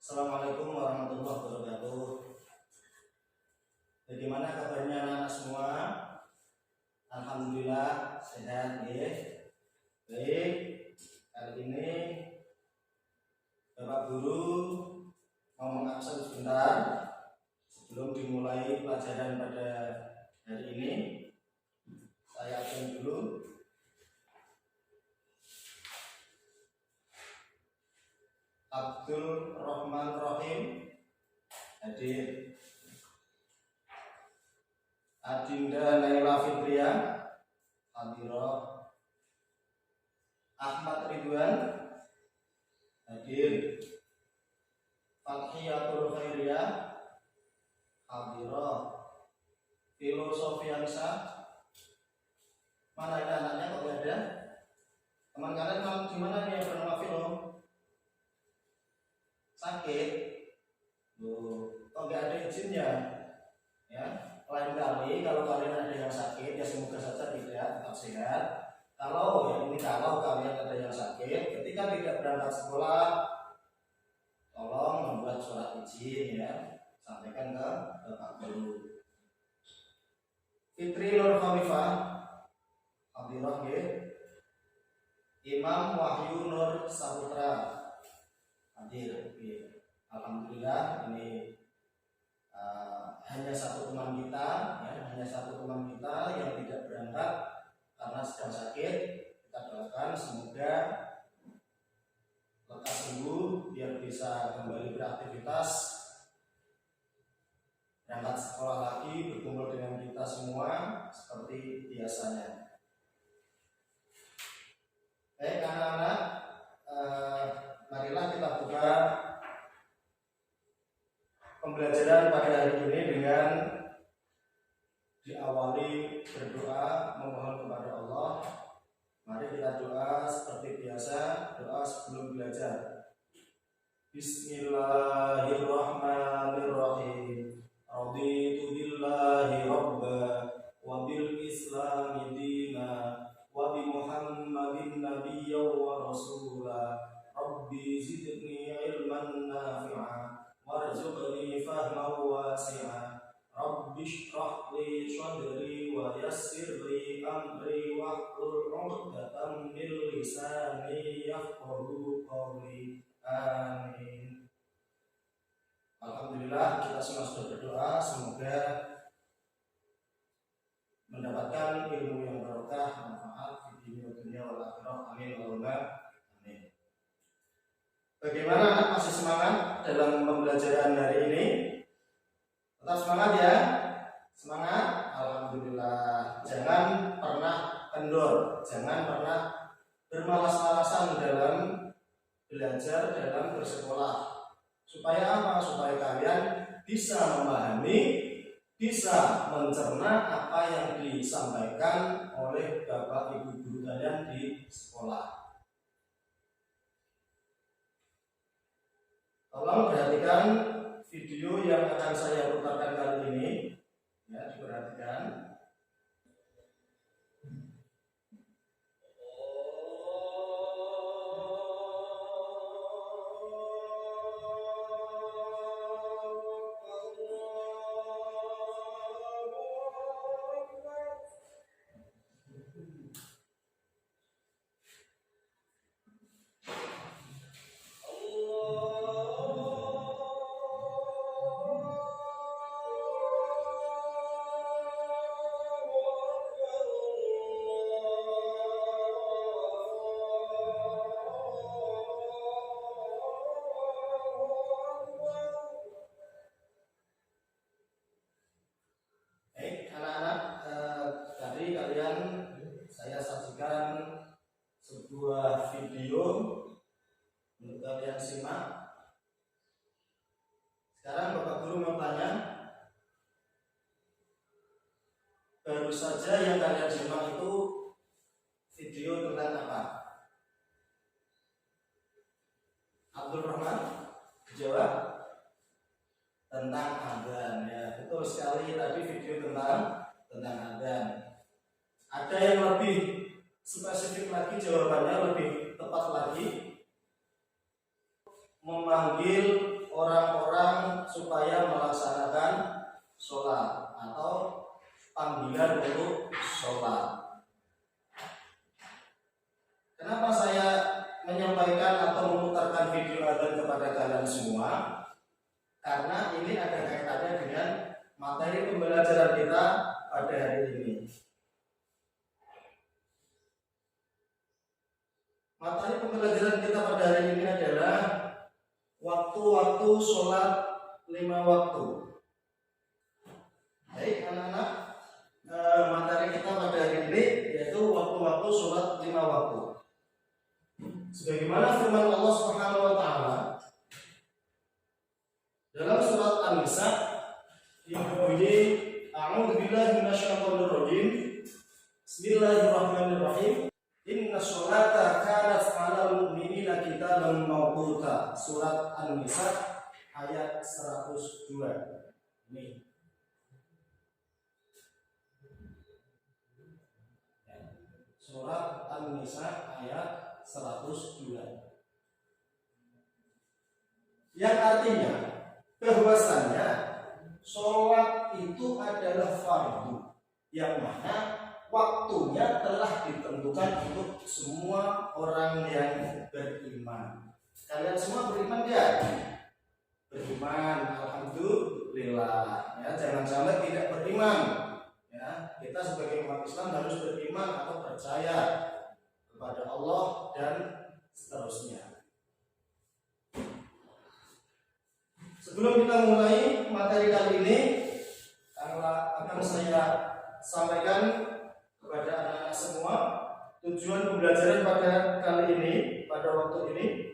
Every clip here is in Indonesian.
Assalamualaikum warahmatullahi wabarakatuh. Bagaimana kabarnya anak-anak semua? Alhamdulillah sehat ya. Baik, kali ini Bapak Guru mau mengabsen sebentar sebelum dimulai pelajaran pada hari ini. Saya absen dulu. Abdul Rahman Rahim hadir. Adinda Naila Fitria hadirah. Ahmad Ridwan hadir. Fathiyatul Khairiyah hadirah. Filosofiansa, mana ini anaknya kok tidak ada? Teman kalian di mana nih yang bernama Filo? Sakit, kok nggak ada izinnya? Ya, lain kali kalau kalian ada yang sakit, ya semoga saja tidak, tetap sehat. Kalau kalian ada yang sakit, ketika tidak berangkat sekolah, tolong membuat surat izin ya, sampaikan ke Bapak Guru. Fitri Nur Khalifah hadirah ya. Imam Wahyu Nur Saputra hadir. Alhamdulillah ini hanya satu teman kita yang tidak berangkat karena sedang sakit. Kita doakan semoga lekas sembuh biar bisa kembali beraktivitas, berangkat sekolah lagi, berkumpul dengan kita semua seperti biasanya. Baik anak-anak, marilah kita buka pembelajaran pada hari ini dengan diawali berdoa memohon kepada Allah. Mari kita doa seperti biasa, doa sebelum belajar. Bismillahirrahmanirrahim. Raditu billahi rabba wa bil islami dina wa bi Muhammadin nabiyyan wa rasula. Rabbi zidni ilman nafi'a warzuqni fahman wasi'a. Rabbi shrah li sadri wa yassir li amri wahlul 'uqdatam min lisani yafqahu qawli. Amin. Alhamdulillah kita semua sudah berdoa, semoga mendapatkan ilmu yang barokah, manfaat di dunia wal akhirah. Amin Allahumma amin. Bagaimana anak, masih semangat dalam pembelajaran hari ini? Tetap semangat ya? Semangat? Alhamdulillah. Jangan pernah kendor, jangan pernah bermalas-malasan dalam belajar, dalam bersekolah. Supaya apa? Supaya kalian bisa memahami, bisa mencerna apa yang disampaikan oleh Bapak Ibu guru kalian di sekolah. Tolong perhatikan video yang akan saya putarkan kali ini, ya, diperhatikan. Saya sajikan sebuah video untuk kalian simak. Sekarang Bapak Guru mau tanya, baru saja yang kalian simak itu video tentang apa? Abdul Rahman jawab tentang adzan ya. Betul sekali, tadi video tentang adzan. Ada yang lebih spesifik lagi jawabannya, lebih tepat lagi, memanggil orang-orang supaya melaksanakan sholat atau panggilan untuk sholat. Kenapa saya menyampaikan atau memutarkan video adzan kepada kalian semua? Karena ini ada kaitannya dengan materi pembelajaran kita pada hari ini. Materi pembelajaran kita pada hari ini adalah waktu-waktu sholat 5 waktu. Baik anak-anak, materi kita pada hari ini yaitu waktu-waktu sholat 5 waktu. Sebagaimana firman Allah Subhanahu wa taala dalam surat An-Nisa yang berbunyi A'udzubillahi minasyaitonir rajim. Bismillahirrahmanirrahim. Inna sholata kanat 'alal mu'minina kitaban mawquta. Surat An-Nisa ayat 102. Ini. Surat An-Nisa ayat 102. Yang artinya bahwasannya sholat itu adalah fardu, yang mana waktunya telah ditentukan untuk semua orang yang beriman. Kalian semua beriman ya? Beriman, alhamdulillah. Ya, jangan sampai tidak beriman. Ya, kita sebagai umat Islam harus beriman atau percaya kepada Allah dan seterusnya. Sebelum kita mulai materi kali ini, akan saya sampaikan kepada anak-anak semua tujuan pembelajaran pada kali ini, pada waktu ini.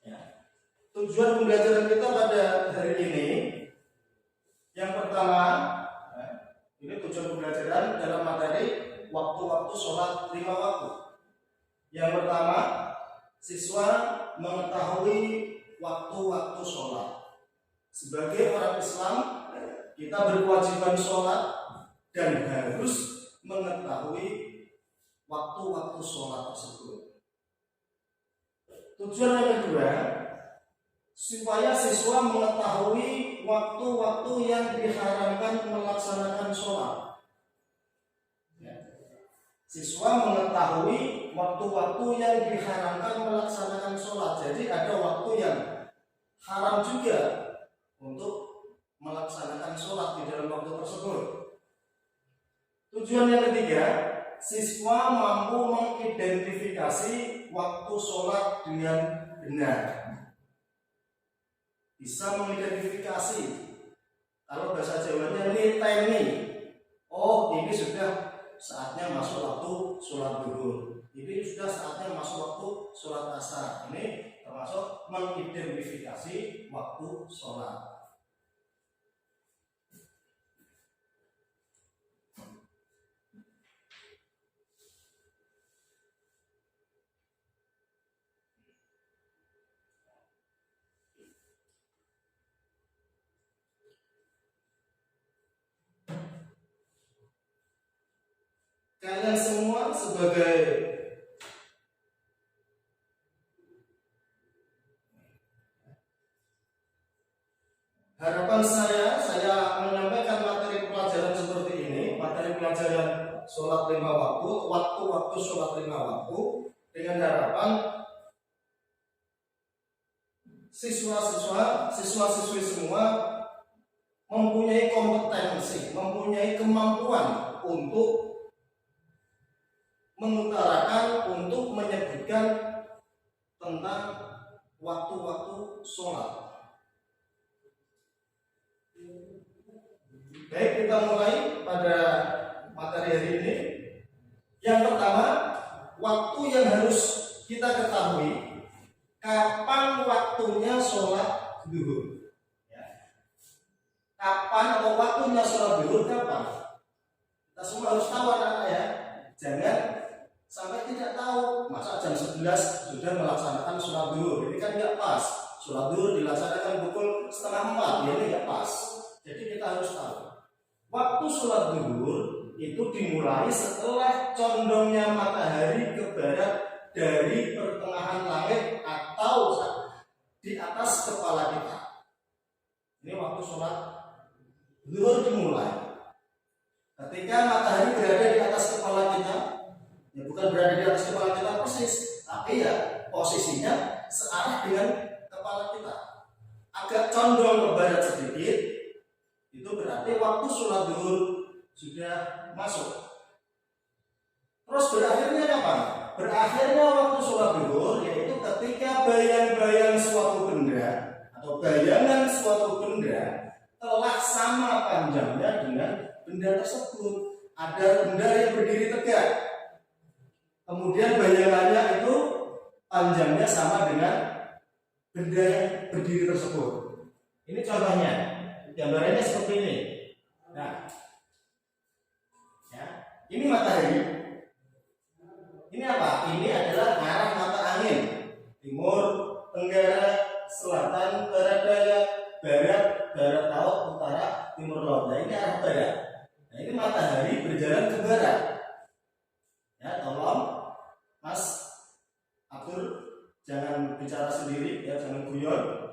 Ya. Tujuan pembelajaran kita pada hari ini, yang pertama, ini tujuan pembelajaran dalam materi waktu-waktu sholat 5 waktu. Yang pertama, siswa mengetahui waktu-waktu sholat. Sebagai orang Islam, kita berkewajiban sholat dan harus mengetahui waktu-waktu sholat tersebut. Tujuan yang kedua, supaya siswa mengetahui waktu-waktu yang diharamkan melaksanakan sholat. Siswa mengetahui waktu-waktu yang diharamkan melaksanakan sholat. Jadi ada waktu yang haram juga untuk melaksanakan sholat di dalam waktu tersebut. Tujuan yang ketiga, siswa mampu mengidentifikasi waktu sholat dengan benar. Bisa mengidentifikasi. Kalau bahasa Jawanya ini timing. Oh, ini sudah saatnya masuk waktu sholat zuhur. Ini sudah saatnya masuk waktu sholat asar. Ini termasuk mengidentifikasi waktu sholat. Kalian semua sebagai harapan saya menyampaikan materi pelajaran seperti ini, materi pelajaran sholat 5 waktu, waktu-waktu sholat 5 waktu, dengan harapan siswa-siswi semua mempunyai kompetensi, mempunyai kemampuan untuk mengutarakan, untuk menyebutkan tentang waktu-waktu sholat. Baik, kita mulai pada materi hari ini. Yang pertama, waktu yang harus kita ketahui, kapan waktunya sholat zuhur. Kapan atau waktunya sholat zuhur kapan? Kita semua harus tahu anak-anak ya. Jangan sampai tidak tahu, masa jam 11 sudah melaksanakan sholat zuhur. Ini kan nggak pas. Sholat zuhur dilaksanakan pukul 3:30, ya ini nggak pas. Jadi kita harus tahu waktu sholat zuhur itu dimulai setelah condongnya matahari ke barat dari pertengahan langit atau atau di atas kepala kita. Ini waktu sholat zuhur dimulai. Ketika matahari berada di atas kepala kita, ya bukan berada di atas kepala kita persis, tapi ya posisinya searah dengan kepala kita. Agak condong ke barat sedikit, itu berarti waktu sholat zuhur sudah masuk. Terus berakhirnya kapan? Berakhirnya waktu sholat zuhur yaitu ketika bayang-bayang suatu benda atau bayangan suatu benda telah sama panjangnya dengan benda tersebut. Ada benda yang berdiri tegak, kemudian bayangannya itu panjangnya sama dengan benda yang berdiri tersebut. Ini contohnya, gambarannya seperti ini. Nah, ya, ini matahari. Ini apa? Ini adalah arah mata angin. Timur, tenggara, selatan, barat daya, barat, barat laut, utara, timur laut. Nah, ini arah barat. Nah, ini matahari berjalan ke barat. Ya, tolong Mas Abdul jangan bicara sendiri, ya, jangan guyon.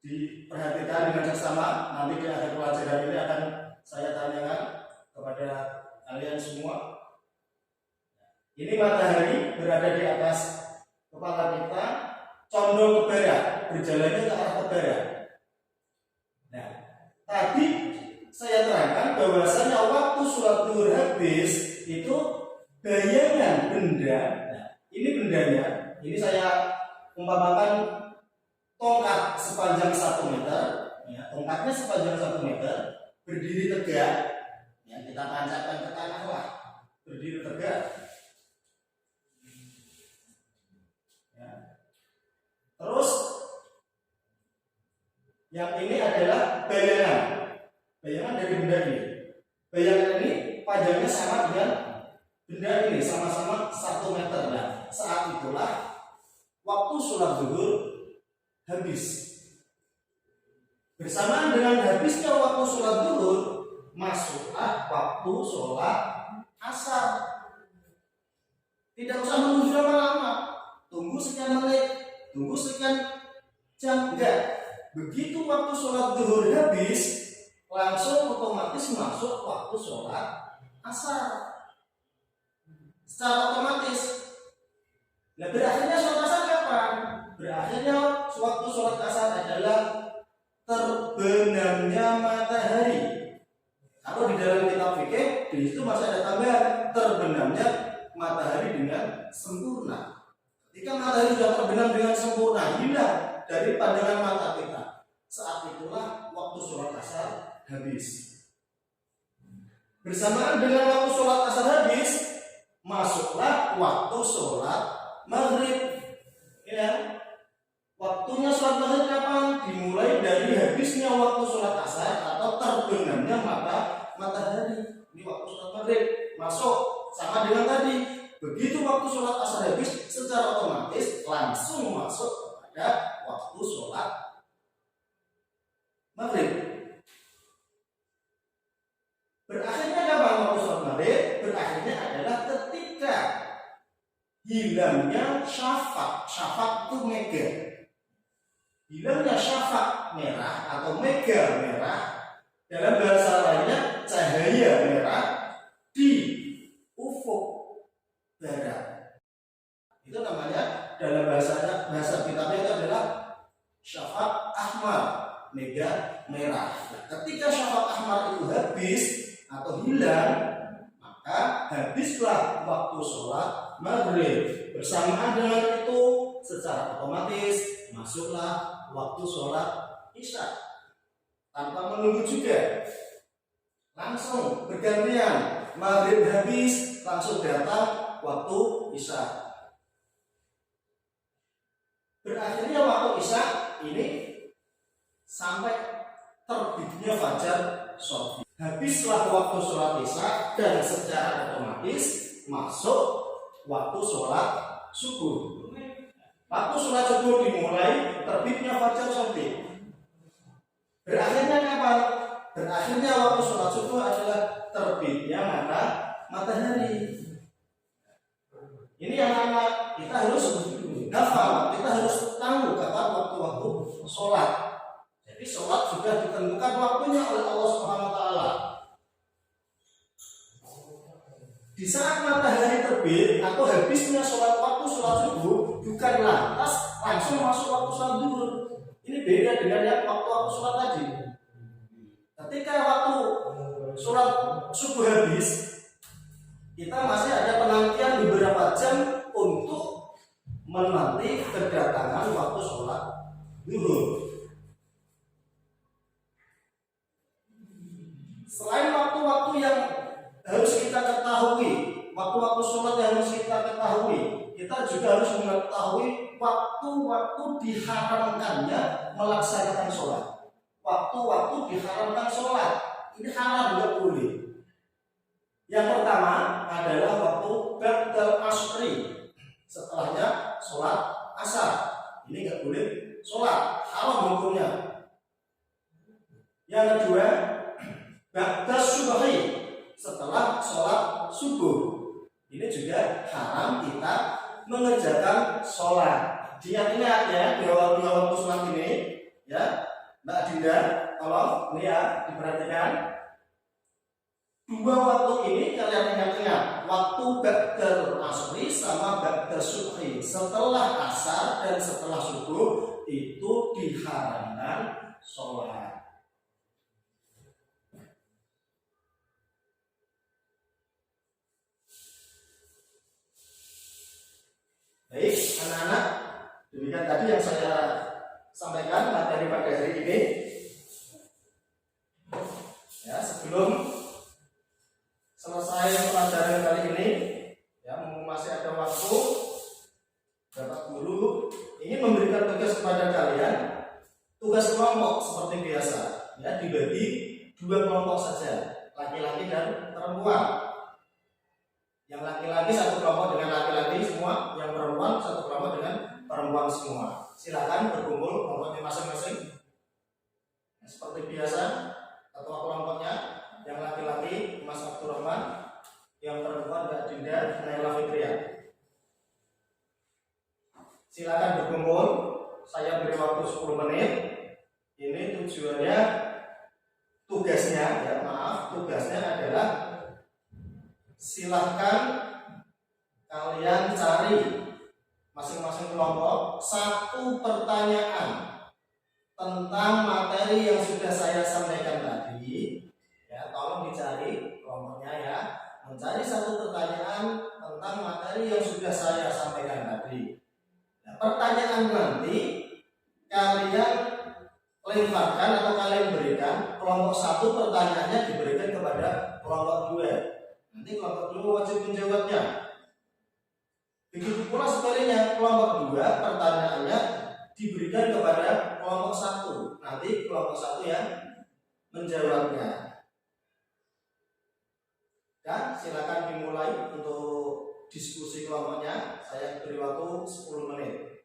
Diperhatikan dengan seksama. Nanti di akhir pelajaran ini akan saya tanyakan kepada kalian semua. Ini matahari berada di atas kepala kita, condong ke barat, berjalannya ke arah ke barat. Nah, tadi saya terangkan bahwasanya waktu sholat zuhur habis itu bayangan benda. Nah, ini bendanya. Ini saya umpamakan tongkat sepanjang 1 meter. Ya, tongkatnya sepanjang 1 meter, berdiri tegak. Ya, kita tancapkan ke tanah lah, berdiri tegak. Terus yang ini adalah bayangan dari benda ini. Bayangan ini panjangnya sama dengan benda ini, sama-sama 1 meter. Nah, saat itulah waktu sholat zuhur habis. Bersamaan dengan habisnya waktu sholat zuhur, masuklah waktu sholat asar. Tidak usah menunggu lama-lama, tunggu sekian menit, tunggu sekian jam, enggak. Begitu waktu sholat zuhur habis, langsung otomatis masuk waktu sholat asar. Secara otomatis. Nah, berakhirnya sholat asar kapan? Berakhirnya waktu sholat asar adalah terbenamnya matahari. Kalau di dalam kitab fikih, di situ masih ada tambahan terbenamnya matahari dengan sempurna. Ketika matahari sudah terbenam dengan sempurna, hilang dari pandangan mata kita, saat itulah waktu sholat asar habis. Bersamaan dengan waktu sholat asar habis, masuklah waktu sholat maghrib. Ya, waktunya sholat maghrib kapan? Dimulai dari habisnya waktu sholat asar atau terbenamnya matahari. Ini waktu sholat maghrib masuk sama dengan tadi. Begitu waktu sholat asar habis, secara otomatis langsung masuk kepada waktu sholat maghrib. Berakhirnya kapan waktu sholat maghrib? Berakhirnya adalah ketika hilangnya syafaq. Syafaq itu mega. Hilangnya syafaq merah atau mega merah, dalam bahasa lainnya cahaya merah di ufuk barat. Itu namanya dalam bahasa kitabnya itu adalah syafaq ahmar, mega merah. Nah, ketika syafaq ahmar itu habis atau hilang, maka habislah waktu sholat maghrib. Bersamaan dengan itu, secara otomatis masuklah waktu sholat isya. Tanpa menunggu juga, langsung bergantian. Maghrib habis, langsung datang waktu isya. Berakhirnya waktu isya ini sampai terbitnya fajar shofik. Habislah waktu sholat isya dan secara otomatis masuk waktu sholat subuh. Waktu sholat subuh dimulai terbitnya fajar shofik. Berakhirnya kapan? Berakhirnya waktu sholat subuh adalah terbitnya matahari. Ini yang anak kita harus hafal, kita harus tahu kapan waktu-waktu sholat. Jadi sholat sudah ditentukan waktunya oleh Allah Subhanahu Wa Taala. Di saat matahari terbit atau habisnya sholat waktu sholat subuh, bukan lantas langsung masuk waktu sholat zuhur. Ini beda dengan yang waktu sholat tadi. Ketika waktu sholat subuh habis, kita masih ada penantian beberapa jam untuk menanti kedatangan waktu sholat zuhur. Selain waktu-waktu yang harus kita ketahui, waktu-waktu sholat yang harus kita ketahui, kita juga harus mengetahui waktu-waktu diharamkannya melaksanakan sholat. Waktu-waktu diharamkan sholat, ini haram, nggak boleh. Yang pertama adalah waktu ba'dal asri, setelahnya sholat asar. Ini nggak boleh sholat, haram hukumnya. Yang kedua, ba'das subhi, setelah sholat subuh. Ini juga haram kita mengerjakan sholat. Diingat ya, dua waktu sholat ini, ya, Mbak Dinda, tolong ini ya diperhatikan. Dua waktu ini kalian ingat-ingat, waktu ba'dal asri sama ba'das subhi, setelah asar dan setelah subuh itu diharamkan sholat. Baik, anak-anak, demikian tadi yang saya sampaikan materi pada hari ini. Ya, sebelum selesai pelajaran kali ini, ya, masih ada waktu, Bapak Guru ingin memberikan tugas kepada kalian, tugas kelompok seperti biasa, ya, dibagi dua kelompok saja, laki-laki dan perempuan. Yang laki-laki satu kelompok dengan laki-laki semua, yang perempuan satu kelompok dengan perempuan semua. Silakan berkumpul kelompoknya masing-masing. Nah, seperti biasa, ketua kelompoknya yang laki-laki Mas Abdurrahman, yang perempuan Mbak Dinda Naila Fitria. Silakan berkumpul. Saya beri waktu 10 menit. Ini tujuannya, tugasnya adalah silahkan kalian cari masing-masing kelompok satu pertanyaan tentang materi yang sudah saya sampaikan tadi. Ya, tolong dicari kelompoknya ya, mencari satu pertanyaan tentang materi yang sudah saya sampaikan tadi. Nah, pertanyaan nanti kalian lemparkan atau kalian berikan, kelompok satu pertanyaannya diberikan kepada kelompok dua. Nanti kelompok dua wajib menjawabnya. Begitu pula sebaliknya, kelompok dua pertanyaannya diberikan kepada kelompok satu. Nanti kelompok satu yang menjawabnya. Dan silakan dimulai untuk diskusi kelompoknya. Saya beri waktu 10 menit.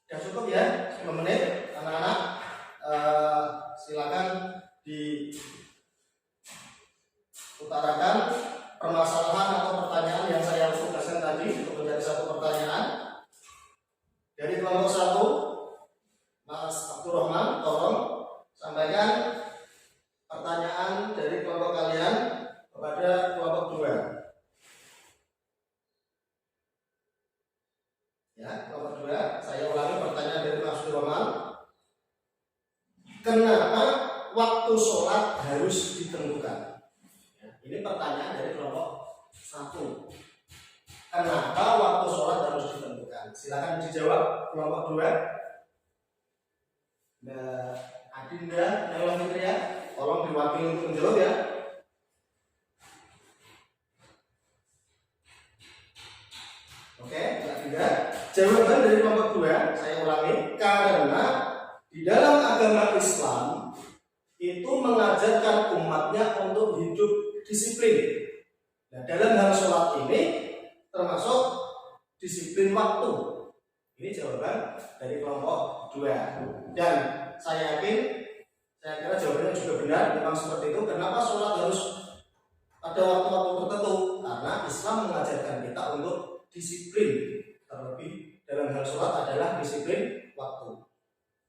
Sudah cukup ya, 10 menit anak-anak. Silakan diutarakan permasalahan atau pertanyaan yang saya tugaskan tadi untuk menjadi satu pertanyaan. Dari kelompok satu, Mas Abdurrahman, tolong sampaikan pertanyaan dari kelompok kalian kepada kelompok dua. Ya, kelompok dua, saya ulangi pertanyaan dari Mas Abdurrahman. Kenapa waktu sholat harus ditentukan? Ya, ini pertanyaan dari kelompok satu. Kenapa waktu sholat harus ditentukan? Silakan dijawab kelompok dua. Mbak Adinda Naila Fitria, tolong diwakili untuk menjawab ya. Oke, Mbak Adinda. Jawaban dari kelompok dua, saya ulangi, karena di dalam agama Islam itu mengajarkan umatnya untuk hidup disiplin. Nah, dalam hal sholat ini termasuk disiplin waktu. Ini jawaban dari kelompok dua. Dan saya kira jawabannya juga benar, memang seperti itu. Kenapa sholat harus pada waktu-waktu tertentu? Karena Islam mengajarkan kita untuk disiplin, terlebih dalam hal sholat adalah disiplin waktu.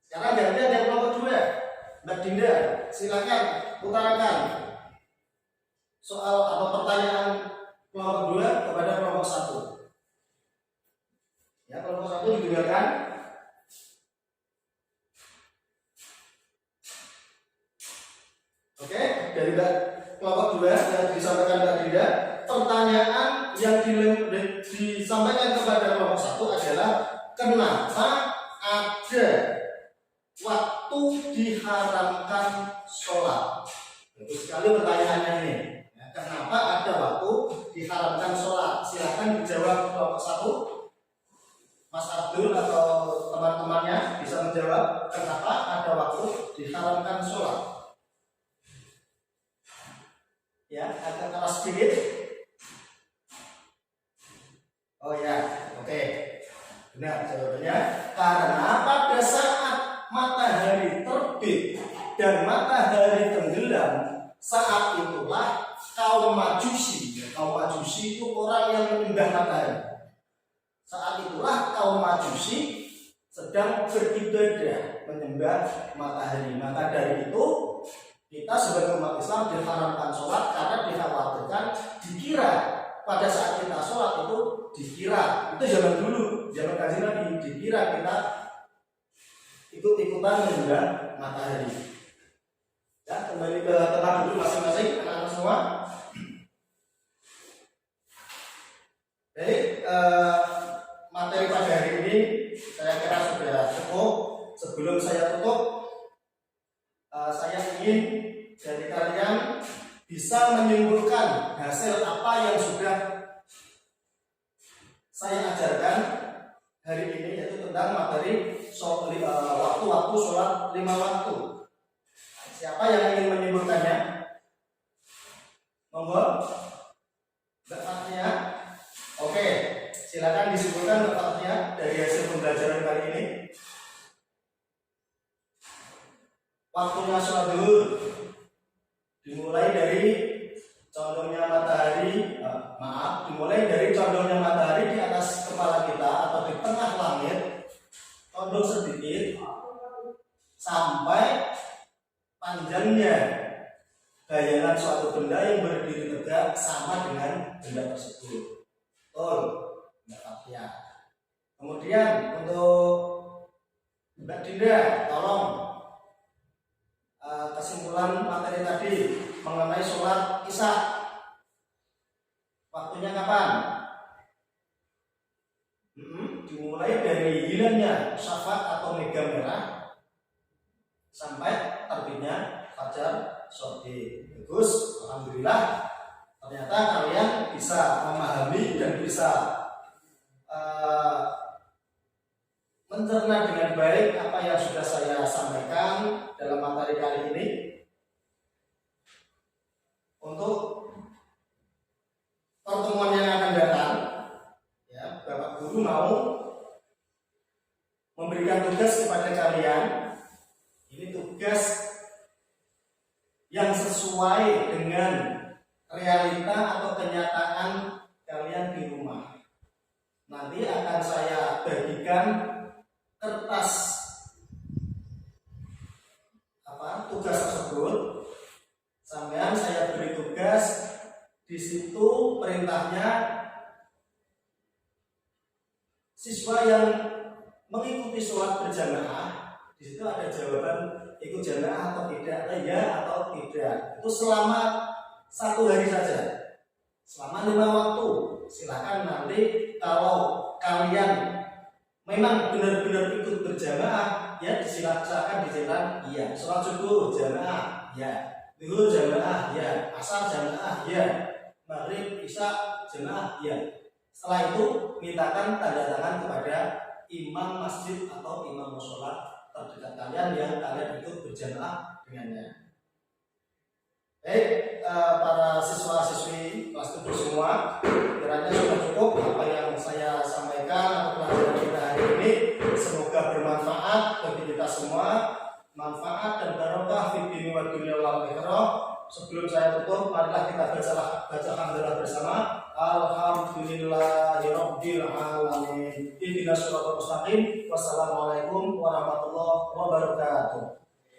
Sekarang gantian yang kelompok 2, Mbak Dinda, silakan utarakan soal atau pertanyaan kelompok 2 kepada kelompok 1. Ya, kelompok 1 didengarkan. Oke, dari kelompok 2 yang disampaikan Mbak Dinda, pertanyaan yang disampaikan kepada kelompok 1 adalah kenapa ada waktu diharamkan sholat. Bagus sekali pertanyaannya ini. Ya, kenapa ada waktu diharamkan sholat? Silahkan dijawab kelompok 1. Mas Abdul atau teman-temannya bisa menjawab kenapa ada waktu diharamkan sholat. Ya, agak keras sedikit. Oh ya, oke. Benar jawabannya. Karena pada saat matahari terbit dan matahari tenggelam, saat itulah kaum Majusi. Kaum Majusi itu orang yang menyembah matahari. Saat itulah kaum Majusi sedang beribadah menyembah matahari. Maka dari itu kita sebagai umat Islam diharamkan sholat karena dikhawatirkan dikira pada saat kita sholat itu dikira, itu zaman dulu, zaman Kanjeng Nabi, dikira kita ikut-ikutan menyembah matahari. Ya, kembali ke tempat dulu masing-masing anak-anak semua. Jadi materi pada hari ini saya kira sudah cukup. Sebelum saya tutup, saya ingin dari kalian bisa menyimpulkan hasil apa yang sudah saya ajarkan hari ini, yaitu tentang materi waktu-waktu sholat 5 waktu. Siapa yang ingin menyimpulkannya? Monggo, Mbak Fathia. Oke, silakan disimpulkan Mbak Fathia dari hasil pembelajaran kali ini. Waktunya sholat zuhur dimulai dari condongnya matahari, dimulai dari condongnya matahari di atas kepala kita atau di tengah langit, condong sedikit sampai panjangnya bayangan suatu benda yang berdiri tegak sama dengan benda tersebut. Betul, Mbak Fathia. Kemudian untuk Mbak Dinda, tolong kesimpulan materi tadi mengenai sholat isya. Waktunya kapan? Dimulai dari hilangnya syafaq atau mega merah sampai terbitnya fajar shodiq. Bagus, alhamdulillah. Ternyata kalian bisa memahami dan bisa mencerna dengan baik apa yang sudah saya sampaikan dalam materi kali ini. Untuk pertemuan yang akan datang, ya, Bapak Guru mau memberikan tugas kepada kalian. Ini tugas yang sesuai dengan realita atau kenyataan kalian di rumah. Nanti akan saya bagikan kertas tugas tersebut. Sampean saya beri tugas, di situ perintahnya siswa yang mengikuti sholat berjamaah, di situ ada jawaban ikut jamaah atau tidak, ya atau tidak. Itu selama 1 hari saja, selama 5 waktu. Silakan nanti kalau kalian memang benar-benar ikut berjamaah, ya silakan dicetak iya. Sholat subuh jamaah, ya. Zuhur jamaah, ya. Asar jamaah, ya. Maghrib, isya jamaah, ya. Setelah itu mintakan tanda tangan kepada imam masjid atau imam mushola terdekat kalian yang kalian ikut berjamaah dengannya. Baik, para siswa-siswi kelas 7 semua, kiranya sudah cukup apa yang saya sampaikan atau pelajaran kita hari ini. Semoga bermanfaat bagi kita semua. manfaat dan barokah fid dini wad dunya wal akhirah. Sebelum saya tutup, marilah kita baca hamdalah bersama. Alhamdulillahirabbil alamin. Ihdinas siratal mustaqim. Wassalamualaikum warahmatullahi wabarakatuh.